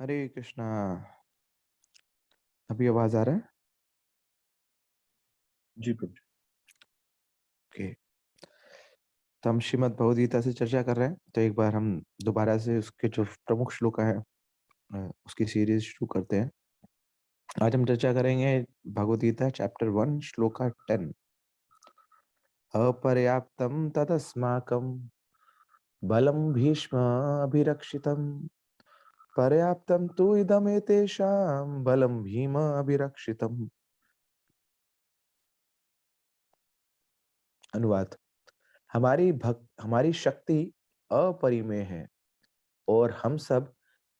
हरे कृष्णा। अभी आवाज आ रहा है? जी प्रभु। ओके। तो हम श्रीमद् भगवद गीता से चर्चा कर रहे हैं, तो एक बार हम दोबारा से उसके जो प्रमुख श्लोक हैं उसकी सीरीज शुरू करते हैं। आज हम चर्चा करेंगे भगवद गीता चैप्टर 1 श्लोका 10। अपर्याप्तम तदस्माकं बलं भीष्म अभिरक्षितम् पर्याप्तम तु इदमेतेषां बलं भीम अभिरक्षितम्। अनुवाद। हमारी शक्ति अपरिमेय है और हम सब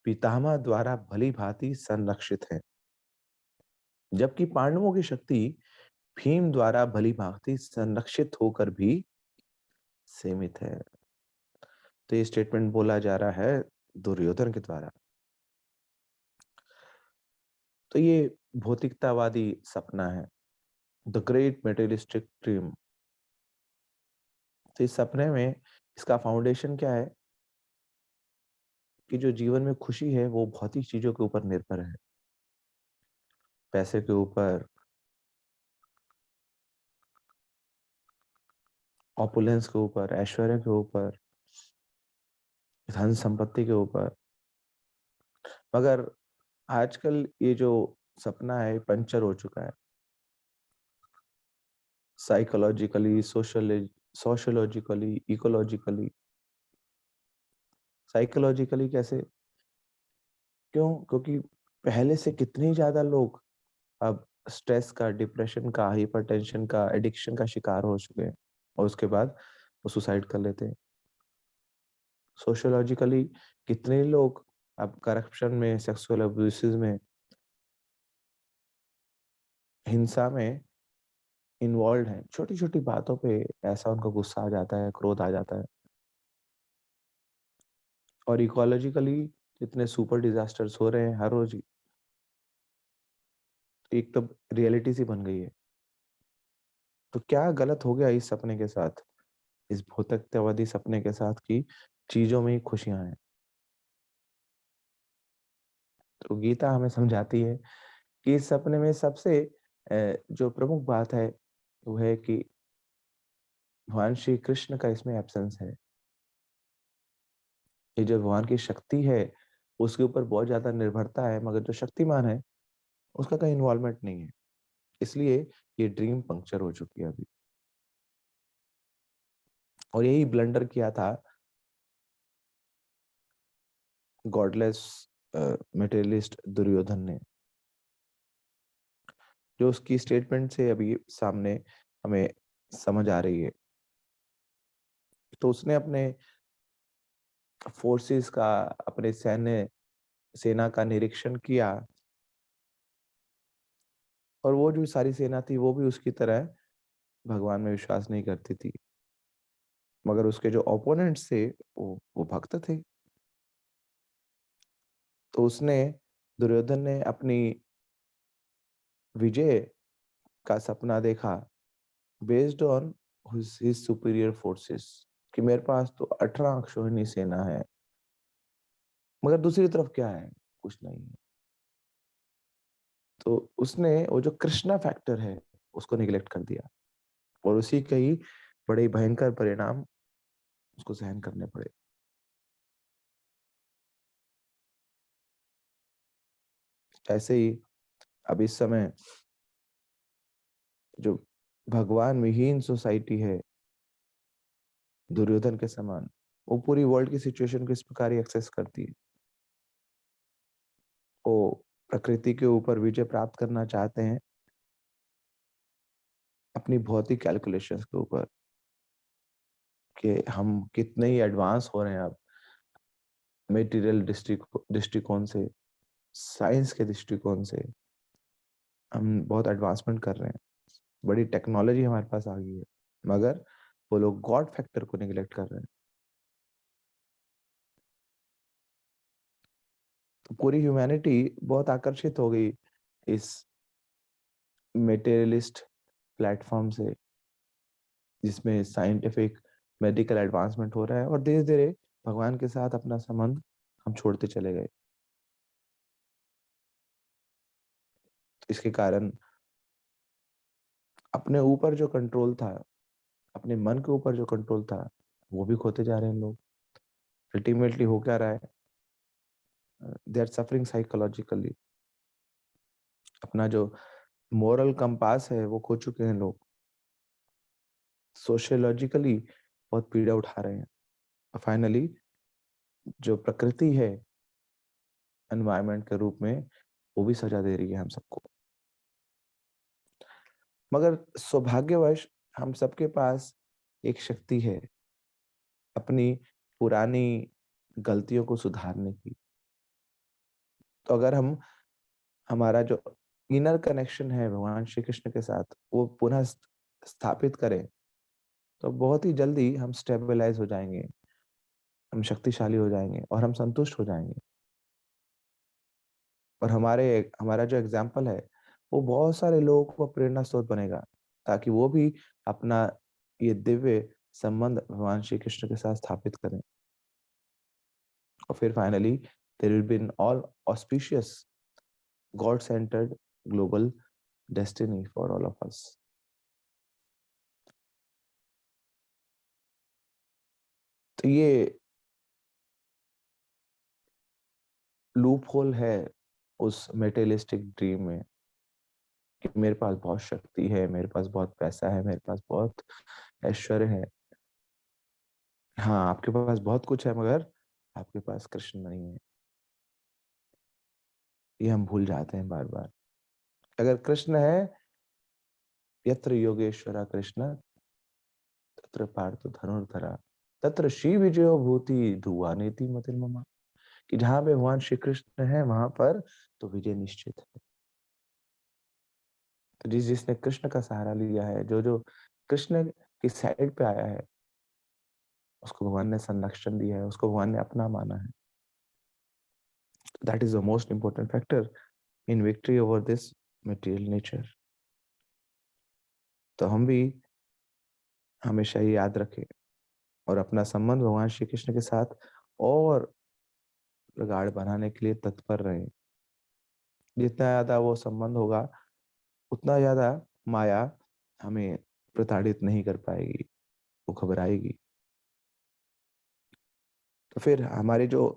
पितामह द्वारा भली भांति संरक्षित हैं, जबकि पांडवों की शक्ति भीम द्वारा भली भांति संरक्षित होकर भी सीमित है। तो ये स्टेटमेंट बोला जा रहा है दुर्योधन के द्वारा। तो ये भौतिकतावादी सपना है, द ग्रेट मेटेरियलिस्टिक ड्रीम। तो इस सपने में इसका फाउंडेशन क्या है कि जो जीवन में खुशी है वो भौतिक चीजों के ऊपर निर्भर है, पैसे के ऊपर, ऑपुलेंस के ऊपर, ऐश्वर्य के ऊपर, धन संपत्ति के ऊपर। मगर आजकल ये जो सपना है पंचर हो चुका है, साइकोलॉजिकली, सोशियोलॉजिकली, इकोलॉजिकली। साइकोलॉजिकली कैसे? क्यों? क्योंकि पहले से कितने ज्यादा लोग अब स्ट्रेस का, डिप्रेशन का, हाइपरटेंशन का, एडिक्शन का शिकार हो चुके हैं और उसके बाद वो सुसाइड कर लेते हैं। सोशियोलॉजिकली कितने लोग अब करप्शन में, सेक्सुअल अब्यूसेस में, हिंसा में इन्वॉल्व हैं। छोटी छोटी बातों पे ऐसा उनको गुस्सा आ जाता है, क्रोध आ जाता है। और इकोलॉजिकली इतने सुपर डिजास्टर्स हो रहे हैं हर रोज। एक तो रियलिटी सी बन गई है। तो क्या गलत हो गया इस सपने के साथ, इस भौतिकतावादी सपने के साथ, कि चीजों में ही खुशियां हैं? तो गीता हमें समझाती है कि इस सपने में सबसे जो प्रमुख बात है वो है कि भगवान श्री कृष्ण का इसमें एब्सेंस है। ये जो भगवान की शक्ति है उसके ऊपर बहुत ज्यादा निर्भरता है, मगर जो शक्तिमान है उसका कहीं इन्वॉल्वमेंट नहीं है। इसलिए ये ड्रीम पंक्चर हो चुकी है अभी। और यही ब्लंडर किया था गॉडलेस मटेरियलिस्ट दुर्योधन ने, जो उसकी स्टेटमेंट से अभी सामने हमें समझ आ रही है। तो उसने अपने फोर्सेस का, अपने सेना का निरीक्षण किया, और वो जो सारी सेना थी वो भी उसकी तरह भगवान में विश्वास नहीं करती थी। मगर उसके जो ओपोनेंट्स थे वो भक्त थे। तो उसने, दुर्योधन ने अपनी विजय का सपना देखा based on his superior forces, कि मेरे पास तो 18 अक्षौहिणी सेना है, मगर दूसरी तरफ क्या है? कुछ नहीं है। तो उसने वो जो कृष्णा फैक्टर है उसको निगलेक्ट कर दिया, और उसी के ही बड़े भयंकर परिणाम उसको सहन करने पड़े। ऐसे ही अब इस समय जो भगवान विहीन सोसाइटी है दुर्योधन के समान, वो पूरी वर्ल्ड की सिचुएशन को इस प्रकार ही एक्सेस करती है। वो प्रकृति के ऊपर विजय प्राप्त करना चाहते हैं अपनी भौतिक कैलकुलेशंस के ऊपर, कि हम कितने ही एडवांस हो रहे हैं अब मेटीरियल दृष्टिकोण से, साइंस के दृष्टिकोण से हम बहुत एडवांसमेंट कर रहे हैं, बड़ी टेक्नोलॉजी हमारे पास आ गई है, मगर वो लोग गॉड फैक्टर को निगलेक्ट कर रहे हैं। तो पूरी ह्यूमैनिटी बहुत आकर्षित हो गई इस मेटेरियलिस्ट प्लेटफॉर्म से, जिसमें साइंटिफिक मेडिकल एडवांसमेंट हो रहा है, और धीरे धीरे भगवान के साथ अपना संबंध हम छोड़ते चले गए। तो इसके कारण अपने ऊपर जो कंट्रोल था, अपने मन के ऊपर जो कंट्रोल था, वो भी खोते जा रहे हैं लोग। अल्टीमेटली हो क्या रहा है? They are suffering psychologically. अपना जो मोरल कंपास है वो खो चुके हैं लोग। सोशियोलॉजिकली बहुत पीड़ा उठा रहे हैं। और फाइनली जो प्रकृति है एनवायरनमेंट के रूप में, वो भी सजा दे रही है हम सबको। मगर सौभाग्यवश हम सबके पास एक शक्ति है अपनी पुरानी गलतियों को सुधारने की। तो अगर हम हमारा जो इनर कनेक्शन है भगवान श्री कृष्ण के साथ वो पुनः स्थापित करें, तो बहुत ही जल्दी हम स्टेबलाइज हो जाएंगे, हम शक्तिशाली हो जाएंगे और हम संतुष्ट हो जाएंगे। और हमारा जो एग्जाम्पल है वो बहुत सारे लोगों को प्रेरणा स्रोत बनेगा, ताकि वो भी अपना ये दिव्य संबंध भगवान श्री कृष्ण के साथ स्थापित करें। और फिर finally there will be an all auspicious God centred global destiny for all of us. तो ये लूप होल है उस मेटेरियलिस्टिक ड्रीम में कि मेरे पास बहुत शक्ति है, मेरे पास बहुत पैसा है, मेरे पास बहुत ऐश्वर्य है। हाँ, आपके पास बहुत कुछ है मगर आपके पास कृष्ण नहीं है। ये हम भूल जाते हैं बार बार। अगर कृष्ण है, यत्र योगेश्वरा कृष्ण तत्र पार्थ धनुर्धरा तत्र श्री विजयो भूति धुआ नीति मतिर्ममा। कि जहां पे भगवान श्री कृष्ण है वहां पर तो विजय निश्चित है। तो जिसने कृष्ण का सहारा लिया है, जो जो कृष्ण की साइड पे आया है, उसको भगवान ने संरक्षण दिया है, उसको भगवान ने अपना माना है। That is the most important factor in victory over this material nature. तो हम भी हमेशा ये याद रखें और अपना संबंध भगवान श्री कृष्ण के साथ और प्रगाढ़ बनाने के लिए तत्पर रहें। जितना ज्यादा वो संबंध होगा, उतना ज्यादा माया हमें प्रताड़ित नहीं कर पाएगी, वो घबराएगी। तो फिर हमारी जो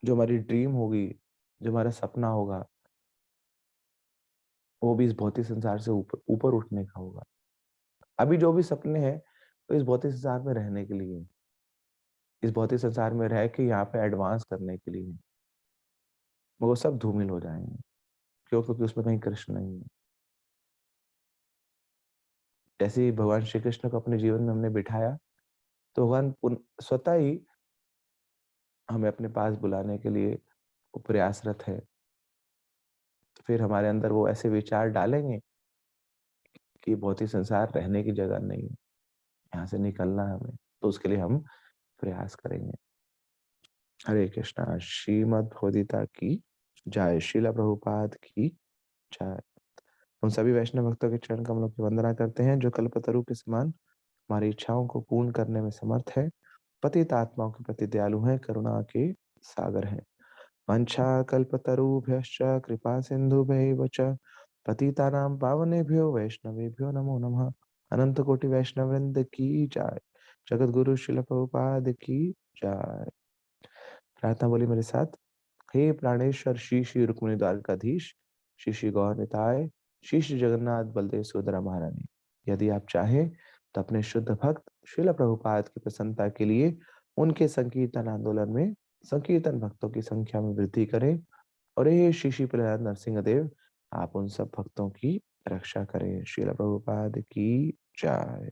हमारी ड्रीम होगी, जो हमारा सपना होगा, वो भी इस भौतिक संसार से ऊपर ऊपर उठने का होगा। अभी जो भी सपने हैं वो इस भौतिक संसार में रहने के लिए, इस भौतिक संसार में रह के यहाँ पे एडवांस करने के लिए, वो सब धूमिल हो जाएंगे। क्यों? क्योंकि उसमें कहीं कृष्ण नहीं है। जैसे ही भगवान श्री कृष्ण को अपने जीवन में हमने बिठाया, तो भगवान स्वतः ही हमें अपने पास बुलाने के लिए वो प्रयासरत है। तो फिर हमारे अंदर वो ऐसे विचार डालेंगे कि भौतिक संसार रहने की जगह नहीं है, यहाँ से निकलना है हमें। तो उसके लिए हम प्रयास करेंगे। हरे कृष्णा। श्रीमद् भगवद्गीता की जय। श्रील प्रभुपाद की जय। हम सभी वैष्णव भक्तों के चरण कमलों की वंदना करते हैं, जो कल्पतरु के समान हमारी इच्छाओं को पूर्ण करने में समर्थ है, पतित आत्माओं के प्रति दयालु है, करुणा के सागर है। वंशाकल्पतरुभ्यश्च कृपा सिन्धुभ्यैव च पतितानां पावनेभ्यो वैष्णवेभ्यो नमो नमः। अनंत कोटि वैष्णव वृंद की जय। जगत गुरु शिल प्रभुपाद की जय। प्रार्थना बोली मेरे साथ। हे प्राणेश्वर श्री श्री रुक्मिणी द्वारकाधीश, श्री श्री गौर निताय, श्री श्री जगन्नाथ बलदेव सुभद्रा महारानी, यदि आप चाहें तो अपने शुद्ध भक्त श्रील प्रभुपाद की प्रसन्नता के लिए उनके संकीर्तन आंदोलन में संकीर्तन भक्तों की संख्या में वृद्धि करें। और ये श्री श्री प्रहलाद नरसिंह देव, आप उन सब भक्तों की रक्षा करें। श्रील प्रभुपाद की जय।